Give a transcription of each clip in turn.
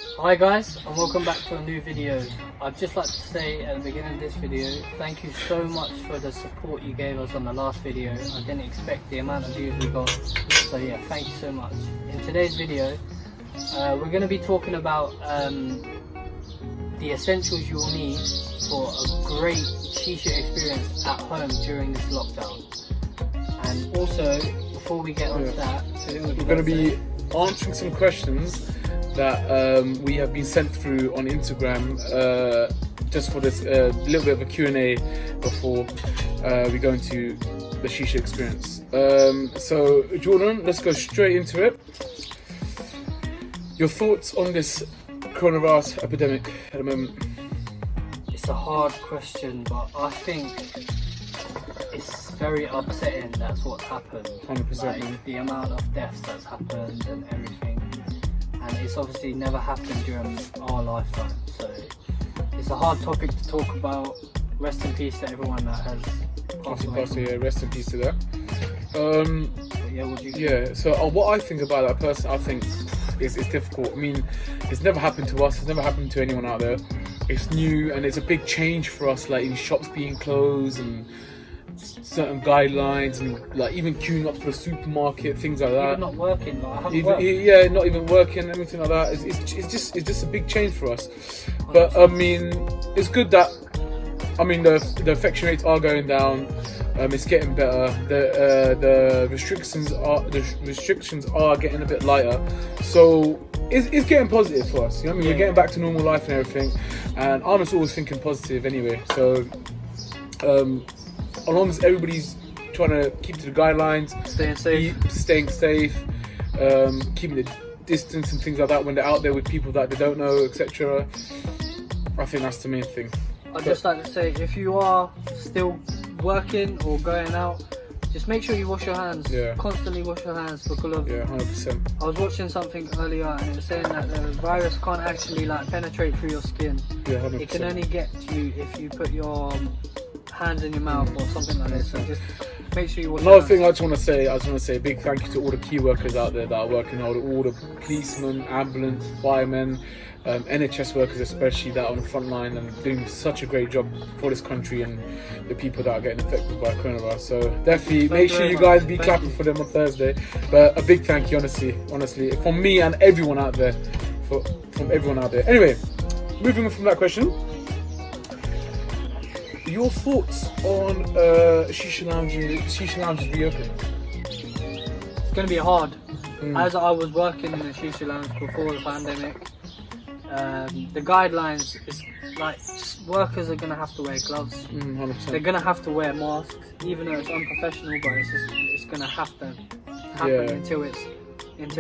Hi guys, and welcome back to a new video. I'd just like to say at the beginning of this video, thank you so much for the support you gave us on the last video. I didn't expect the amount of views we got, so yeah, thank you so much. In today's video, we're going to be talking about the essentials you'll need for a great Shisha experience at home during this lockdown. And also, before we get onto that, we're going to be answering some questions that we have been sent through on Instagram just for this little bit of a Q&A before we go into the Shisha experience. So Jordan, let's go straight into it. Your thoughts on this coronavirus epidemic at the moment? It's a hard question, but I think it's very upsetting that's what's happened. 100%. Like, the amount of deaths that's happened and everything. And it's obviously never happened during our lifetime, so it's a hard topic to talk about. Rest in peace to everyone that has passed away. Yeah, rest in peace to that. Yeah, what do you think? Yeah, so what I think about that person, I think it's difficult. I mean, it's never happened to us, it's never happened to anyone out there. It's new and it's a big change for us, like in shops being closed and certain guidelines and like even queuing up for a supermarket, things like that. Even not working, like I haven't worked. Yeah, not even working, anything like that. It's just a big change for us. But I mean, it's good that the infection rates are going down. It's getting better. The restrictions are getting a bit lighter. So it's getting positive for us. You know what I mean? We're getting back to normal life and everything. And I'm just always thinking positive anyway. So as long as everybody's trying to keep to the guidelines, staying safe, keeping the distance and things like that when they're out there with people that they don't know, etc. I think that's the main thing. I'd just like to say, if you are still working or going out, just make sure you wash your hands. Yeah. Constantly wash your hands because of. Yeah, 100%. I was watching something earlier and it was saying that the virus can't actually like penetrate through your skin. Yeah, 100%. It can only get to you if you put your hands in your mouth or something like this. So just make sure you wash your Another hands. thing I just want to say a big thank you to all the key workers out there that are working hard, all the policemen, ambulance, firemen, NHS workers especially that are on the front line and doing such a great job for this country and the people that are getting affected by coronavirus. So definitely make sure you guys be clapping for them on Thursday. But a big thank you, honestly, from me and everyone out there, from everyone out there. Anyway, moving on from that question. Your thoughts on Shisha lounges reopening? It's going to be hard. As I was working in a Shisha lounge before the pandemic, the guidelines is like workers are going to have to wear gloves. 100%. They're going to have to wear masks, even though it's unprofessional, but it's going to have to happen until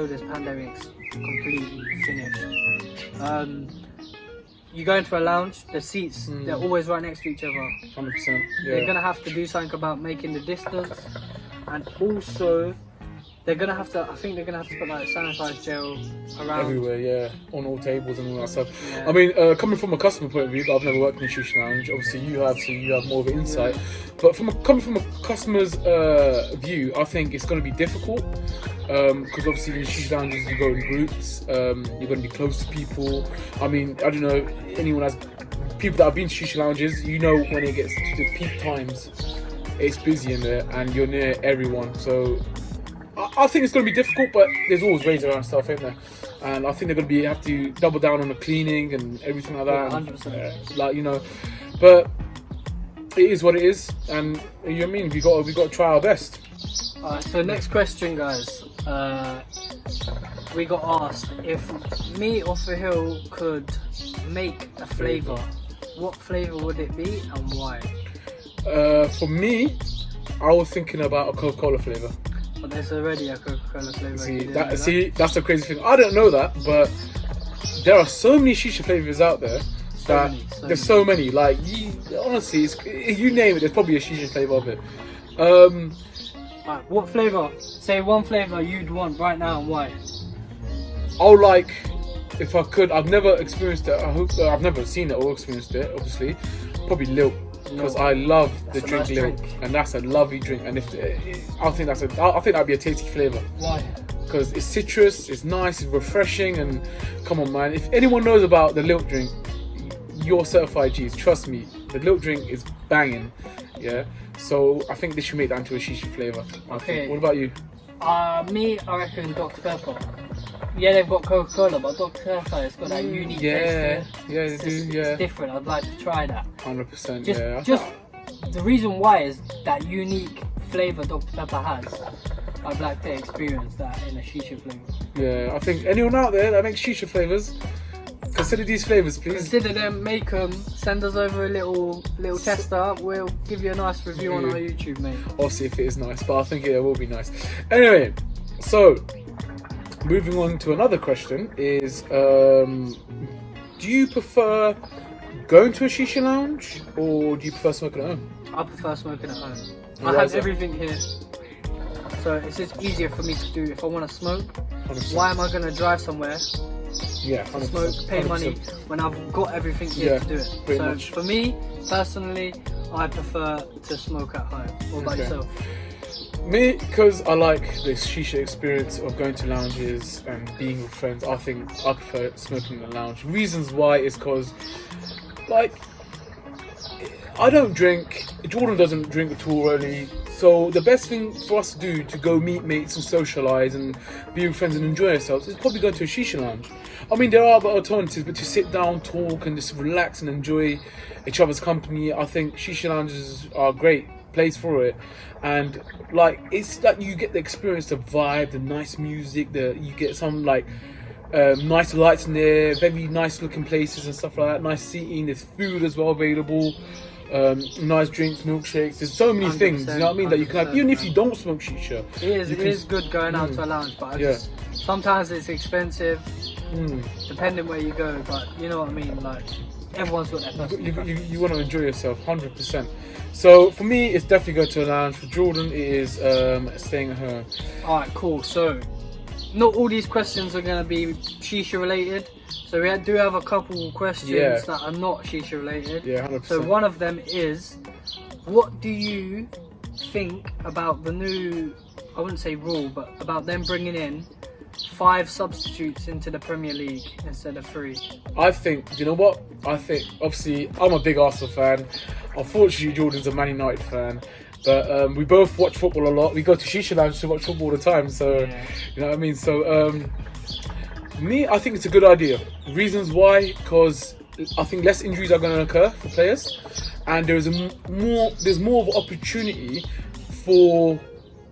this pandemic's completely finished. You go into a lounge, the seats, they're always right next to each other. 100%. Yeah. They're going to have to do something about making the distance, and also they're going to have to, I think they're going to have to put like sanitized gel around. Everywhere, yeah, on all tables and all that stuff. Yeah. I mean, coming from a customer point of view, I've never worked in a Shisha lounge. Obviously, you have, so you have more of an insight. Yeah. But coming from a customer's view, I think it's going to be difficult because obviously in Shisha lounges you go in groups. You're going to be close to people. I mean, I don't know anyone has people that have been to Shisha lounges. You know when it gets to the peak times, it's busy in there and you're near everyone. So I think it's going to be difficult, but there's always ways around stuff, isn't there? And I think they're going to have to double down on the cleaning and everything like that. 100%. But it is what it is, and you know what I mean. We got to try our best. Alright, so next question, guys. We got asked if me or Fahil could make a flavour. What flavour would it be and why? For me, I was thinking about a Coca-Cola flavour. But there's already a Coca-Cola flavour. That's the crazy thing. I don't know that, but there are so many Shisha flavours out there. There's so many. Like, honestly, you name it, there's probably a Shisha flavour of it. Right, what flavour? Say one flavour you'd want right now and why. I would like, if I could, I've never experienced it. I've never seen it or experienced it, obviously. Probably Lil. Because I love the drink Lil, and that's a lovely drink. And I think that'd be a tasty flavour. Why? because it's citrus, it's nice, it's refreshing, and come on, man. If anyone knows about the Lilt drink, you're certified G's. Trust me, the Lilt drink is banging. Yeah. So I think they should make that into a shisha flavour. Okay. What about you? Me, I reckon Dr Pepper. Yeah, they've got Coca-Cola, but Dr Pepper has got that unique taste to it. Yeah, they do. It's different. I'd like to try that. 100%. Just the reason why is that unique flavour Dr Pepper has. I'd like to experience that in a shisha flavour. Yeah, I think anyone out there that makes shisha flavours, consider these flavours, please. Consider them, make them, send us over a little tester. We'll give you a nice review on our YouTube, mate. I'll see if it is nice, but I think it will be nice. Anyway, so moving on to another question is, do you prefer going to a shisha lounge or do you prefer smoking at home? I prefer smoking at home. Why I have is that? everything here, so it's just easier for me to do. If I want to smoke, 100%. why am I going to drive somewhere Yeah, to 100%. smoke, pay money 100%. when I've got everything here Yeah, to do it? pretty So much. for me, personally, I prefer to smoke at home. What about Okay. yourself? Me, because I like the shisha experience of going to lounges and being with friends, I think I prefer smoking in the lounge. Reasons why is because, like, I don't drink, Jordan doesn't drink at all really, so the best thing for us to do to go meet mates and socialise and be with friends and enjoy ourselves is probably go to a shisha lounge. I mean, there are other alternatives, but to sit down, talk and just relax and enjoy each other's company, I think shisha lounges are a great place for it. And like, it's like you get the experience, the vibe, the nice music, you get some like nice lights in there, very nice looking places and stuff like that, nice seating, there's food as well available, nice drinks, milkshakes, there's so many things, you know what I mean, that you can have, even if you don't smoke shisha. It is good going out to a lounge, but sometimes it's expensive, depending where you go, but you know what I mean, like, everyone's got their personal You want to enjoy yourself, 100%. So for me, it's definitely going to a lounge. For Jordan, it is staying at home. Alright, cool. So, not all these questions are going to be shisha related. So we do have a couple questions that are not shisha related. Yeah, 100%. So one of them is, what do you think about the new, I wouldn't say rule, but about them bringing in 5 substitutes into the Premier League instead of 3? I think, you know what? I think, obviously, I'm a big Arsenal fan. Unfortunately, Jordan's a Man United fan. But we both watch football a lot. We go to Shisha Lounge to watch football all the time. So, you know what I mean? So, me, I think it's a good idea. Reasons why? Because I think less injuries are going to occur for players. And there's more of an opportunity for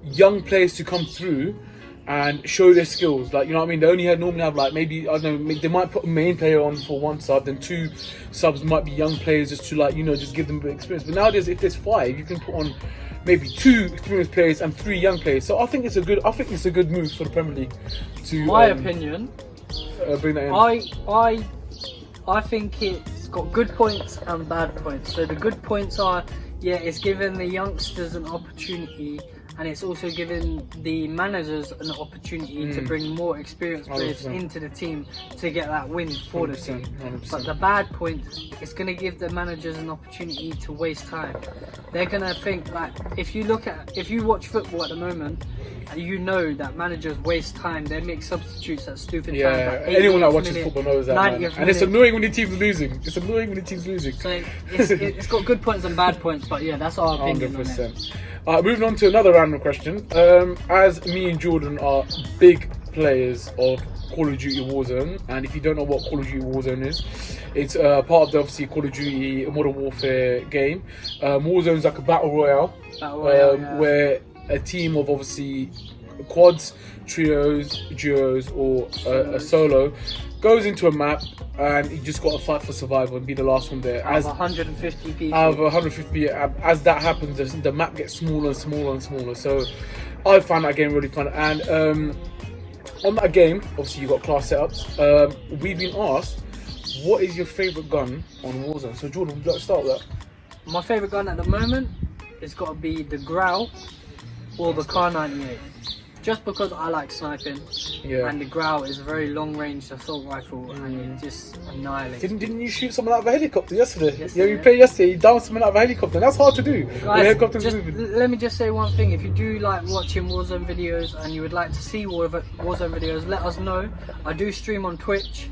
young players to come through and show their skills. Like, you know what I mean, they only normally have like, maybe, I don't know, they might put a main player on for one sub, then 2 subs might be young players just to, like, you know, just give them a bit of experience. But nowadays, if there's 5, you can put on maybe 2 experienced players and 3 young players. So I think it's a good move for the Premier League to My opinion, bring that in. I think it's got good points and bad points. So the good points are, it's giving the youngsters an opportunity, and it's also giving the managers an opportunity to bring more experienced players 100%. into the team to get that win for the team. 100%. But the bad point, it's going to give the managers an opportunity to waste time. They're going to think, like, if you watch football at the moment, you know that managers waste time. They make substitutes at stupid times. Like Anyone that 88th watches minute, football knows that, man. 90th And it's minute. annoying when the team's losing. So it's got good points and bad points, but that's our opinion on it. 100%. Moving on to another random question. As me and Jordan are big players of Call of Duty Warzone, and if you don't know what Call of Duty Warzone is, it's part of the obviously Call of Duty Modern Warfare game. Warzone is like a battle royale, where a team of obviously quads, trios, duos, or a solo goes into a map, and you just got to fight for survival and be the last one there. Out of 150 people. Out of 150, as that happens, the map gets smaller and smaller and smaller. So I found that game really fun. And on that game, obviously you got class setups. We've been asked, what is your favourite gun on Warzone? So Jordan, would you like to start with that? My favourite gun at the moment has got to be the Growl or the Kar 98. just because I like sniping, Yeah. and the Growl is a very long-range assault rifle, and it just annihilates. Didn't you shoot someone out of a helicopter yesterday? Yesterday. Yeah, you played yesterday. You downed someone out of a helicopter. And that's hard to do. The Guys, helicopter's just moving. let me just say one thing. If you do like watching Warzone videos and you would like to see Warzone videos, let us know. I do stream on Twitch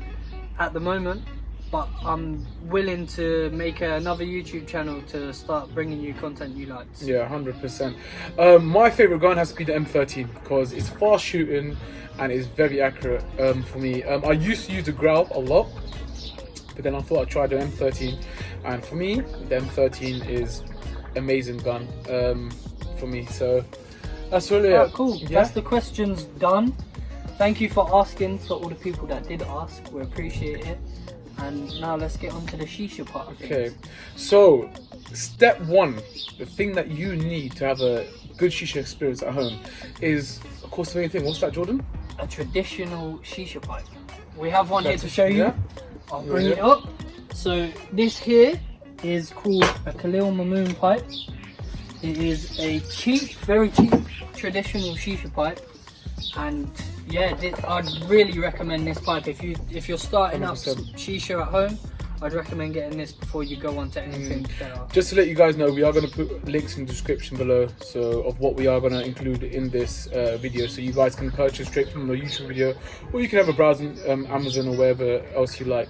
at the moment, but I'm willing to make another YouTube channel to start bringing you content you like. Yeah, 100%. My favourite gun has to be the M13 because it's fast shooting and it's very accurate for me. I used to use the Growl a lot, but then I thought I'd try the M13, and for me, the M13 is amazing gun for me. So that's really Alright, it. cool. Yeah? That's the questions done. Thank you for asking, for all the people that did ask. We appreciate it. And now let's get on to the Shisha part of things. Okay, so step one, the thing that you need to have a good Shisha experience at home is, of course, the main thing. What's that, Jordan? A traditional Shisha pipe. We have one here to show you. Yeah. I'll bring it up. So this here is called a Khalil Mamoon pipe. It is a cheap, very cheap traditional Shisha pipe, and yeah, I'd really recommend this pipe if you're starting up 100%. Shisha at home. I'd recommend getting this before you go on to anything better. Just to let you guys know, we are going to put links in the description below, so of what we are going to include in this video, so you guys can purchase straight from the YouTube video, or you can have a browse on Amazon or wherever else you like.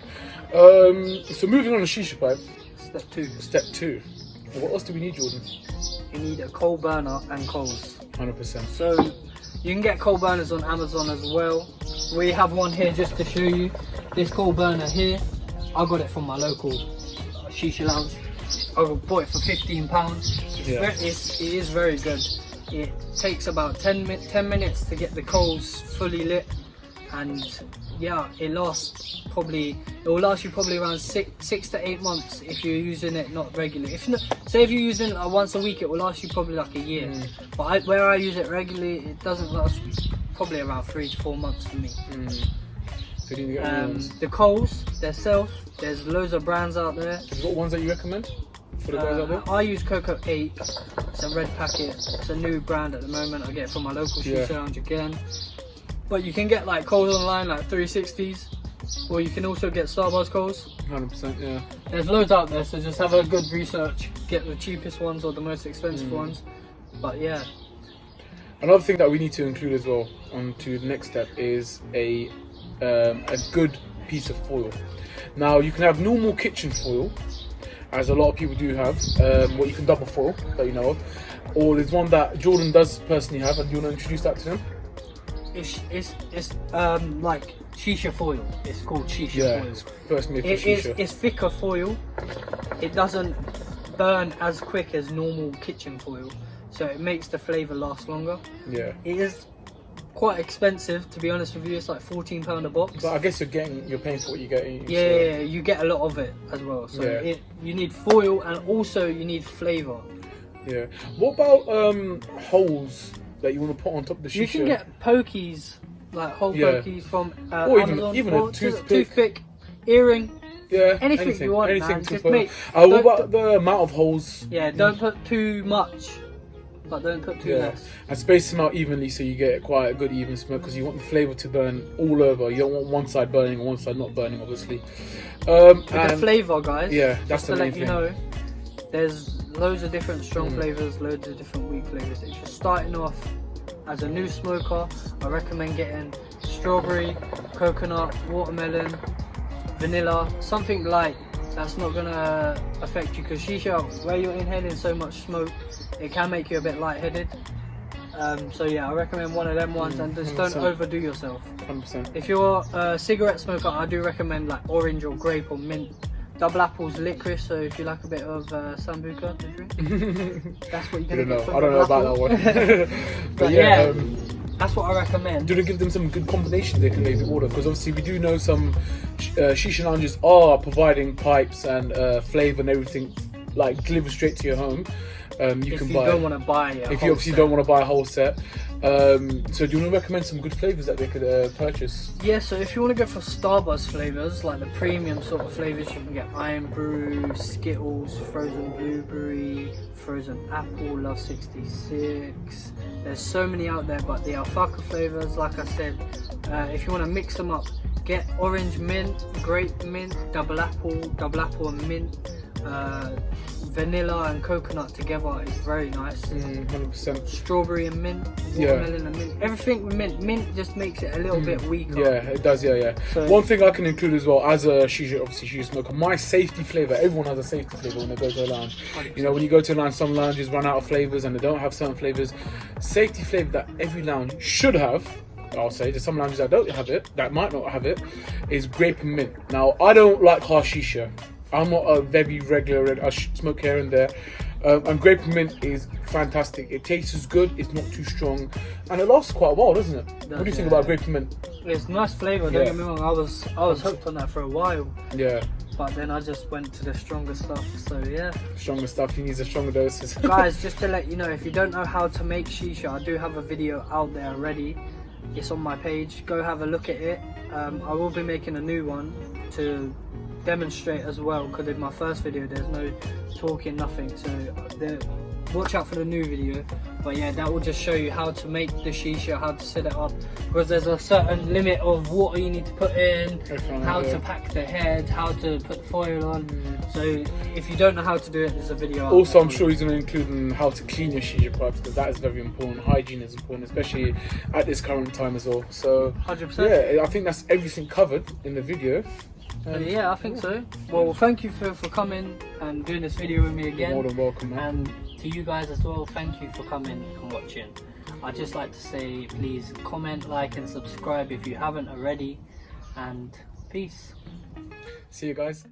So moving on to Shisha pipe. Step 2. Step 2. What else do we need, Jordan? You need a coal burner and coals. 100%. So you can get coal burners on Amazon as well. We have one here just to show you. This coal burner here, I got it from my local Shisha lounge. I bought it for £15. Yeah. It is very good. It takes about 10 minutes to get the coals fully lit, and yeah, it will last you probably around six to 8 months if you're using it not regularly. Say if you're using it once a week, it will last you probably like a year. But where I use it regularly, it doesn't last probably around 3 to 4 months for me. So you need to get ones. The coals themselves, there's loads of brands out there. Have you got ones that you recommend for the guys out there? I use Coco 8. It's a red packet. It's a new brand at the moment. I get it from my local Shisha lounge again. But you can get like coals online, like 360s, or you can also get Starbucks coals. 100%, yeah. There's loads out there, so just have a good research. Get the cheapest ones or the most expensive ones. But yeah. Another thing that we need to include as well onto the next step is a good piece of foil. Now you can have normal kitchen foil, as a lot of people do have, what you can double foil that you know of, or there's one that Jordan does personally have, and you want to introduce that to them? It's like Shisha foil. It's called Shisha foil. It's personally for Shisha. It's thicker foil. It doesn't burn as quick as normal kitchen foil, so it makes the flavour last longer. Yeah. It is quite expensive, to be honest with you. It's like £14 a box. But I guess you're paying for what you're getting. Yeah, you get a lot of it as well. So you need foil, and also you need flavour. Yeah. What about holes that you want to put on top of the Shisha? You can get pokies, like hole pokies from or Amazon, even or a toothpick. earring. Yeah, anything you want, man. to Just put. make- What about the amount of holes? Yeah, don't put too much, but don't put too less. And space them out evenly so you get quite a good even smoke, because you want the flavour to burn all over. You don't want one side burning and one side not burning, obviously. With the flavour, guys. Yeah, that's just the to main let you thing. know, there's loads of different strong flavours, loads of different weak flavours. If you're starting off as a new smoker, I recommend getting strawberry, coconut, watermelon, vanilla, something light that's not gonna affect you, because Shisha, where you're inhaling so much smoke, it can make you a bit lightheaded. So yeah, I recommend one of them ones, and just don't 100%. overdo yourself. 100%. If you're a cigarette smoker, I do recommend like orange or grape or mint. Double apples, licorice, so if you like a bit of sambuca to drink, that's what you're gonna get from I don't know about that one. But yeah, that's what I recommend. Do they give them some good combinations they can maybe order? Because obviously we do know some Shisha lounges are providing pipes and flavour and everything, like delivered straight to your home. You if can you buy. don't want to buy If you obviously don't want to buy a whole set, So do you want to recommend some good flavours that they could purchase? Yeah, so if you want to go for Starburst flavours, like the premium sort of flavours, you can get Iron Brew, Skittles, Frozen Blueberry, Frozen Apple, Love 66. There's so many out there, but the alfalfa flavours, like I said, if you want to mix them up, get orange mint, grape mint, double apple and mint. Vanilla and coconut together is very nice. 100%. Strawberry and mint, watermelon and mint. Everything with mint. Mint just makes it a little bit weaker. Yeah, it does. Yeah. So, one thing I can include as well, as a shisha smoker, my safety flavour. Everyone has a safety flavour when they go to a lounge. 100%. You know, when you go to a lounge, some lounges run out of flavours and they don't have certain flavours. Safety flavour that every lounge should have, I'll say, there's some lounges that don't have it, that might not have it, is grape and mint. Now, I don't like harsh shisha. I'm not a very regular, I smoke here and there. And grape and mint is fantastic. It tastes good, it's not too strong, and it lasts quite a while, doesn't it? What do you think about grape and mint? It's nice flavour, don't get me wrong. I was hooked on that for a while. Yeah. But then I just went to the stronger stuff, so yeah. Stronger stuff, he needs the stronger doses. Guys, just to let you know, if you don't know how to make shisha, I do have a video out there already. It's on my page, go have a look at it. I will be making a new one to demonstrate as well, because in my first video there's no talking, nothing, so watch out for the new video. But yeah, that will just show you how to make the shisha, how to set it up, because there's a certain limit of water you need to put in, how to pack the head, how to put foil on. So if you don't know how to do it, there's a video out also there. I'm sure he's going to include how to clean your shisha pots, because that is very important. Hygiene is important, especially at this current time as well. So 100%. yeah, I think that's everything covered in the video. Yeah, I think so. Well, thank you for coming and doing this video with me again. You're more than welcome, man. And to you guys as well, thank you for coming and watching. I'd just like to say, please comment, like and subscribe if you haven't already. And peace. See you guys.